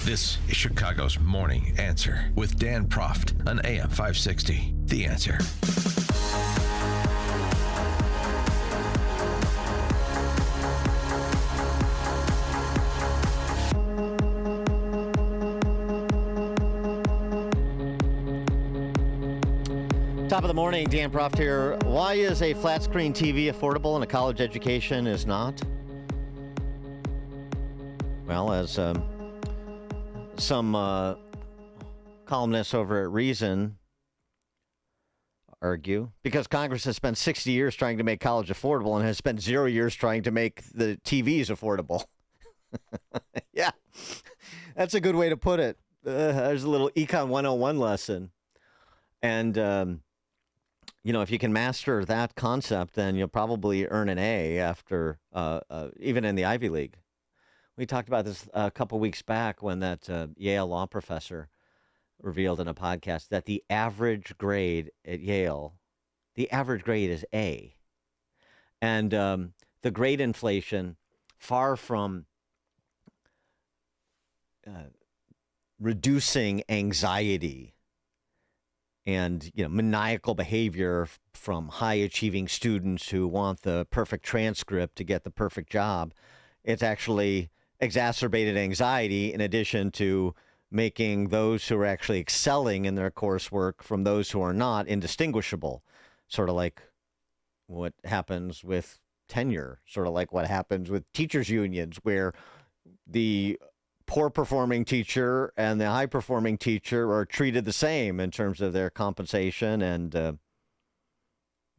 This is Chicago's Morning Answer with Dan Proft on AM 560. The Answer. Top of the morning, Dan Proft here. Why is a flat screen TV affordable and a college education is not? Well, as some columnists over at Reason argue, because Congress has spent 60 years trying to make college affordable and has spent 0 years trying to make the TVs affordable. Yeah, that's a good way to put it. There's a little Econ 101 lesson. And, if you can master that concept, then you'll probably earn an A after, even in the Ivy League. We talked about this a couple weeks back when that Yale law professor revealed in a podcast that the average grade at Yale, the average grade is A. And the grade inflation, far from reducing anxiety and maniacal behavior from high-achieving students who want the perfect transcript to get the perfect job, it's actually exacerbated anxiety in addition to making those who are actually excelling in their coursework from those who are not indistinguishable, sort of like what happens with tenure, sort of like what happens with teachers' unions, where the poor-performing teacher and the high-performing teacher are treated the same in terms of their compensation and,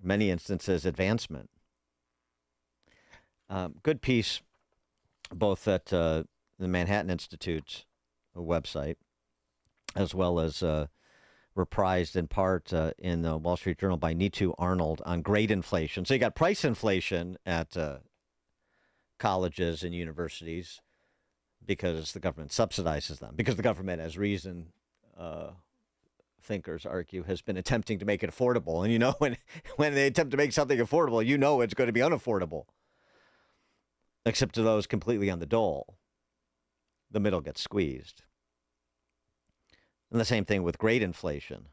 many instances, advancement. Good piece, both at the Manhattan Institute's website, as well as reprised in part in the Wall Street Journal by Neetu Arnold on grade inflation. So you got price inflation at colleges and universities because the government subsidizes them, because the government, as Reason thinkers argue, has been attempting to make it affordable. And when they attempt to make something affordable, it's going to be unaffordable. Except to those completely on the dole. The middle gets squeezed. And the same thing with grade inflation.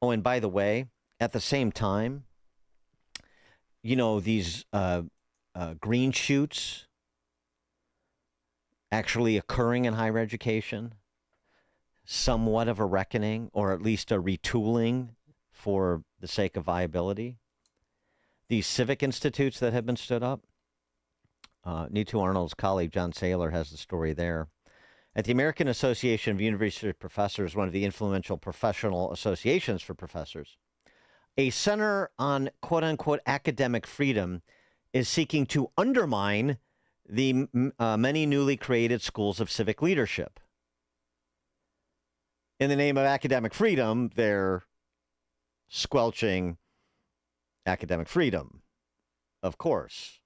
Oh, and by the way, at the same time, these green shoots actually occurring in higher education, somewhat of a reckoning, or at least a retooling for the sake of viability. These civic institutes that have been stood up, Neetu Arnold's colleague, John Saylor, has the story there. At the American Association of University Professors, one of the influential professional associations for professors, a center on quote-unquote academic freedom is seeking to undermine the many newly created schools of civic leadership. In the name of academic freedom, they're squelching academic freedom, of course.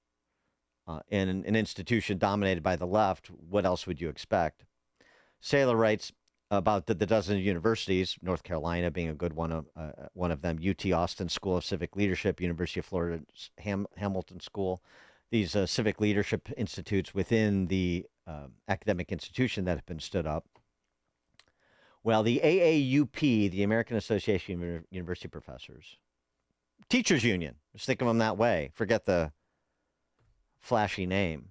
In an institution dominated by the left, what else would you expect? Saylor writes about the dozen universities, North Carolina being a good one of them, UT Austin School of Civic Leadership, University of Florida's Hamilton School, these civic leadership institutes within the academic institution that have been stood up. Well, the AAUP, the American Association of University Professors, teachers union, just think of them that way. Forget the flashy name.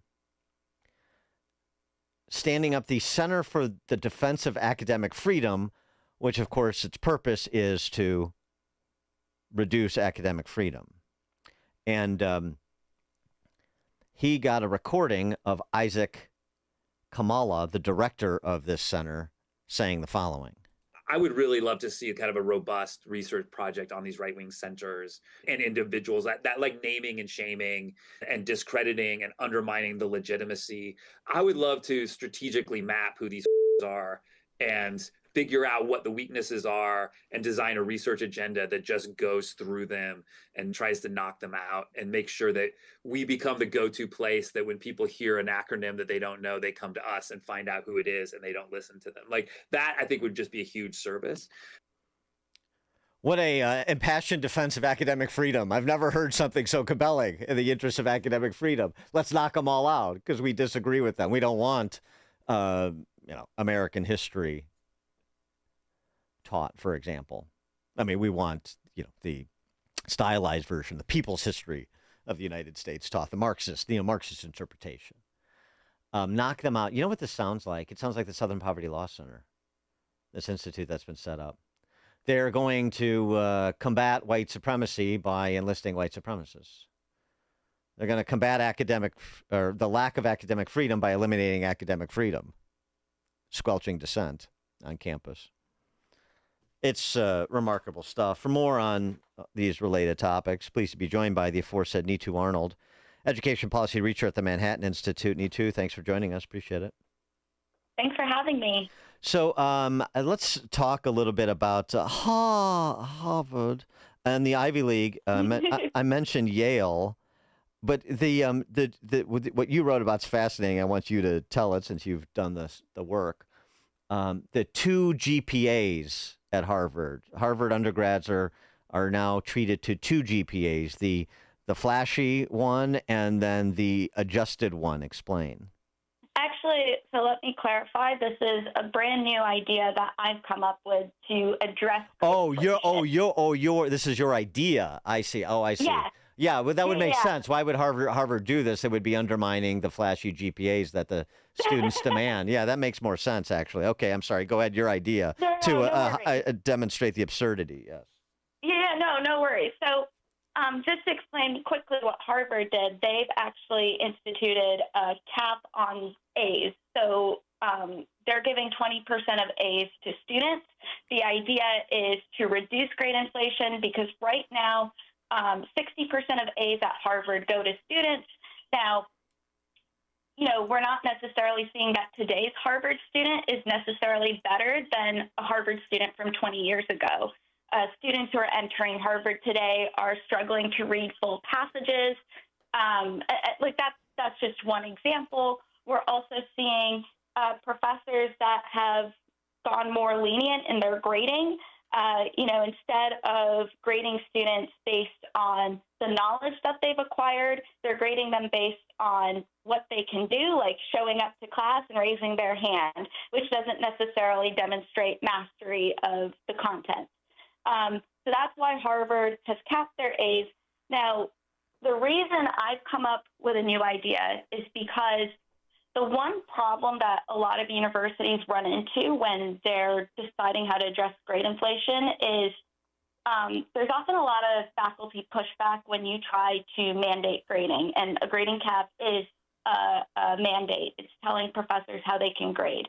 Standing up the Center for the Defense of Academic Freedom, which, of course, its purpose is to reduce academic freedom. And he got a recording of Isaac Kamala, the director of this center, saying the following. I would really love to see kind of a robust research project on these right-wing centers and individuals that like naming and shaming and discrediting and undermining the legitimacy. I would love to strategically map who these are and figure out what the weaknesses are and design a research agenda that just goes through them and tries to knock them out and make sure that we become the go-to place that when people hear an acronym that they don't know, they come to us and find out who it is and they don't listen to them. Like that, I think would just be a huge service. What a impassioned defense of academic freedom. I've never heard something so compelling in the interest of academic freedom. Let's knock them all out because we disagree with them. We don't want American history taught, for example. I mean, we want, the stylized version, the people's history of the United States taught, the Marxist interpretation. Knock them out. You know what this sounds like? It sounds like the Southern Poverty Law Center, this institute that's been set up. They're going to combat white supremacy by enlisting white supremacists. They're going to combat the lack of academic freedom by eliminating academic freedom, squelching dissent on campus. It's remarkable stuff. For more on these related topics, pleased to be joined by the aforesaid Neetu Arnold, Education Policy Researcher at the Manhattan Institute. Neetu, thanks for joining us. Appreciate it. Thanks for having me. So let's talk a little bit about Harvard and the Ivy League. I mentioned Yale, but what you wrote about is fascinating. I want you to tell it since you've done the work. The 2 GPAs at Harvard. Harvard undergrads are now treated to 2 GPAs, the flashy one and then the adjusted one. Explain. Actually, so let me clarify. This is a brand new idea that I've come up with to address. This is your idea. I see. Oh, I see. Yeah. Yeah, well, that would make sense. Why would Harvard do this? It would be undermining the flashy GPAs that the students demand. Yeah, that makes more sense, actually. Okay, I'm sorry. Go ahead. Your idea to demonstrate the absurdity. Yes. Yeah, no worries. So just to explain quickly what Harvard did, they've actually instituted a cap on A's. So they're giving 20% of A's to students. The idea is to reduce grade inflation because right now, 60% of A's at Harvard go to students. Now, we're not necessarily seeing that today's Harvard student is necessarily better than a Harvard student from 20 years ago. Students who are entering Harvard today are struggling to read full passages. That's just one example. We're also seeing professors that have gone more lenient in their grading. Instead of grading students based on the knowledge that they've acquired, they're grading them based on what they can do, like showing up to class and raising their hand, which doesn't necessarily demonstrate mastery of the content. So that's why Harvard has capped their A's. Now, the reason I've come up with a new idea is because the one problem that a lot of universities run into when they're deciding how to address grade inflation is there's often a lot of faculty pushback when you try to mandate grading, and a grading cap is a mandate. It's telling professors how they can grade.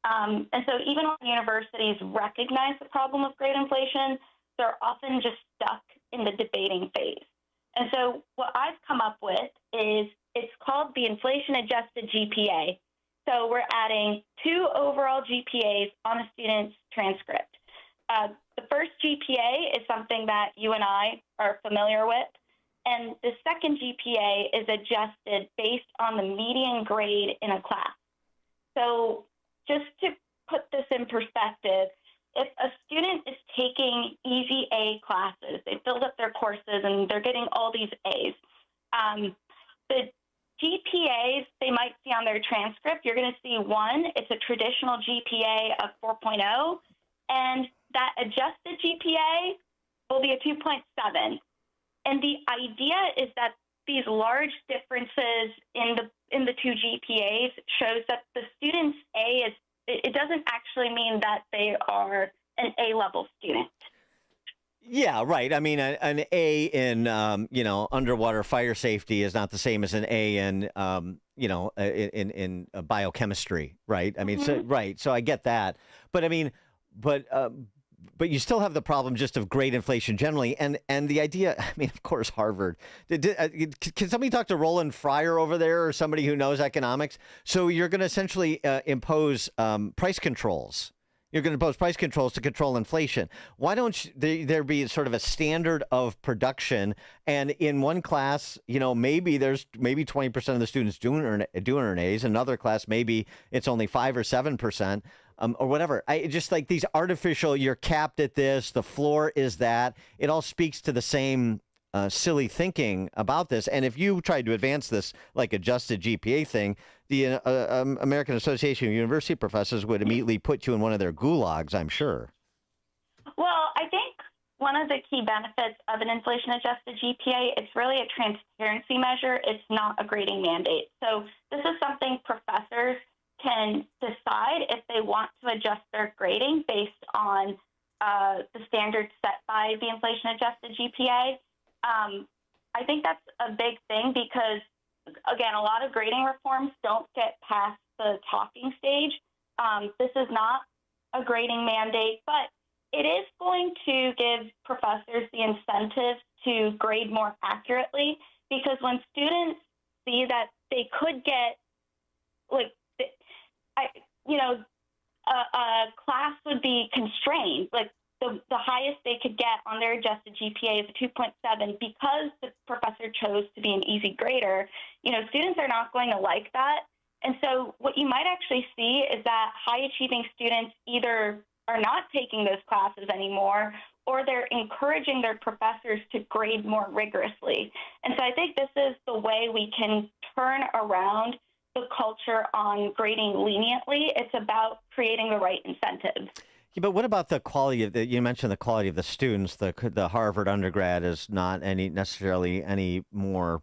And so even when universities recognize the problem of grade inflation, they're often just stuck in the debating phase. And so what I've come up with is it's called the inflation-adjusted GPA. So we're adding 2 overall GPAs on a student's transcript. The first GPA is something that you and I are familiar with, and the second GPA is adjusted based on the median grade in a class. So just to put this in perspective, if a student is taking easy A classes, they filled up their courses and they're getting all these A's, the GPAs they might see on their transcript, you're going to see one, it's a traditional GPA of 4.0, and that adjusted GPA will be a 2.7. And the idea is that these large differences in the 2 GPAs shows that the student's A is, it doesn't actually mean that they are an A-level student. Yeah, right. I mean, an A in underwater fire safety is not the same as an A in in biochemistry, right? I mean, right. So I get that, but I mean, but you still have the problem just of grade inflation generally, and the idea. I mean, of course, Harvard. Can somebody talk to Roland Fryer over there, or somebody who knows economics? So you're going to essentially impose price controls. You're going to impose price controls to control inflation. Why don't there be sort of a standard of production? And in one class, maybe 20% of the students do earn A's. In another class, maybe it's only 5 or 7%. Or whatever. I just like these artificial, you're capped at this, the floor is that. It all speaks to the same silly thinking about this. And if you tried to advance this like adjusted GPA thing, the American Association of University Professors would immediately put you in one of their gulags, I'm sure. Well, I think one of the key benefits of an inflation-adjusted GPA, it's really a transparency measure. It's not a grading mandate. So this is something professors can decide if they want to adjust their grading based on the standards set by the inflation-adjusted GPA. I think that's a big thing because, again, a lot of grading reforms don't get past the talking stage. This is not a grading mandate, but it is going to give professors the incentive to grade more accurately, because when students see that they could get, a class would be constrained, like the highest they could get on their adjusted GPA is a 2.7 because the professor chose to be an easy grader. Students are not going to like that. And so what you might actually see is that high-achieving students either are not taking those classes anymore, or they're encouraging their professors to grade more rigorously. And so I think this is the way we can turn around the culture on grading leniently. It's about creating the right incentives. Yeah, but what about the quality of you mentioned the quality of the students. The Harvard undergrad is not necessarily any more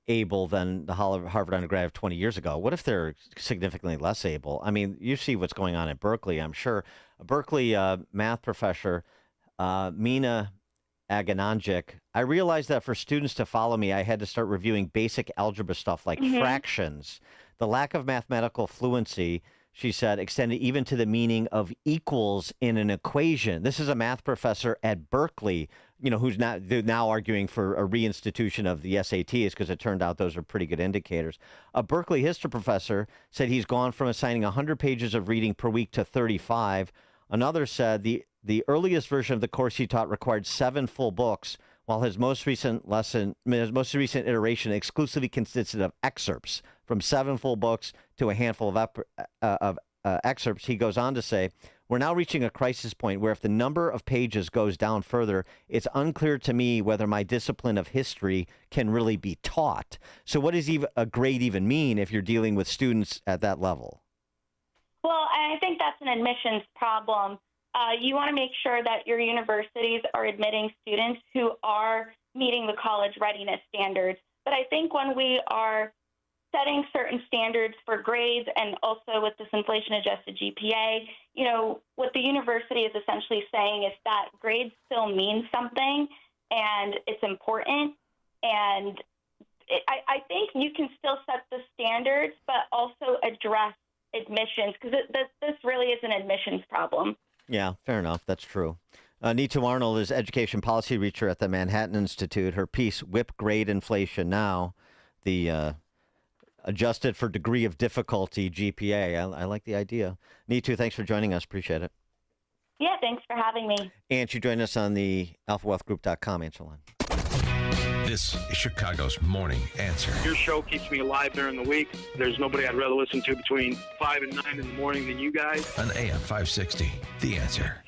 able than the Harvard undergrad of 20 years ago. What if they're significantly less able? I mean, you see what's going on at Berkeley, I'm sure. A Berkeley math professor, Mina Agananjic, I realized that for students to follow me, I had to start reviewing basic algebra stuff like fractions. The lack of mathematical fluency, she said, extended even to the meaning of equals in an equation. This is a math professor at Berkeley, who's now arguing for a reinstitution of the SATs because it turned out those are pretty good indicators. A Berkeley history professor said he's gone from assigning 100 pages of reading per week to 35. Another said the earliest version of the course he taught required 7 full books, while his most recent iteration exclusively consisted of excerpts from 7 full books to a handful of excerpts. He goes on to say, "We're now reaching a crisis point where if the number of pages goes down further, it's unclear to me whether my discipline of history can really be taught." So what does a grade even mean if you're dealing with students at that level? Well, I think that's an admissions problem. You want to make sure that your universities are admitting students who are meeting the college readiness standards. But I think when we are setting certain standards for grades and also with this inflation-adjusted GPA, what the university is essentially saying is that grades still mean something and it's important. And I think you can still set the standards, but also address admissions, because this really is an admissions problem. Yeah, fair enough. That's true. Neetu Arnold is education policy researcher at the Manhattan Institute. Her piece, Whip Grade Inflation Now, the adjusted for degree of difficulty GPA. I like the idea. Neetu, thanks for joining us. Appreciate it. Yeah, thanks for having me. And you join us on the alphawealthgroup.com answer line. This is Chicago's Morning Answer. Your show keeps me alive during the week. There's nobody I'd rather listen to between 5 and 9 in the morning than you guys. On AM 560, The Answer.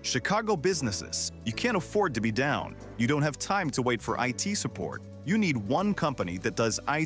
Chicago businesses, you can't afford to be down. You don't have time to wait for IT support. You need one company that does IT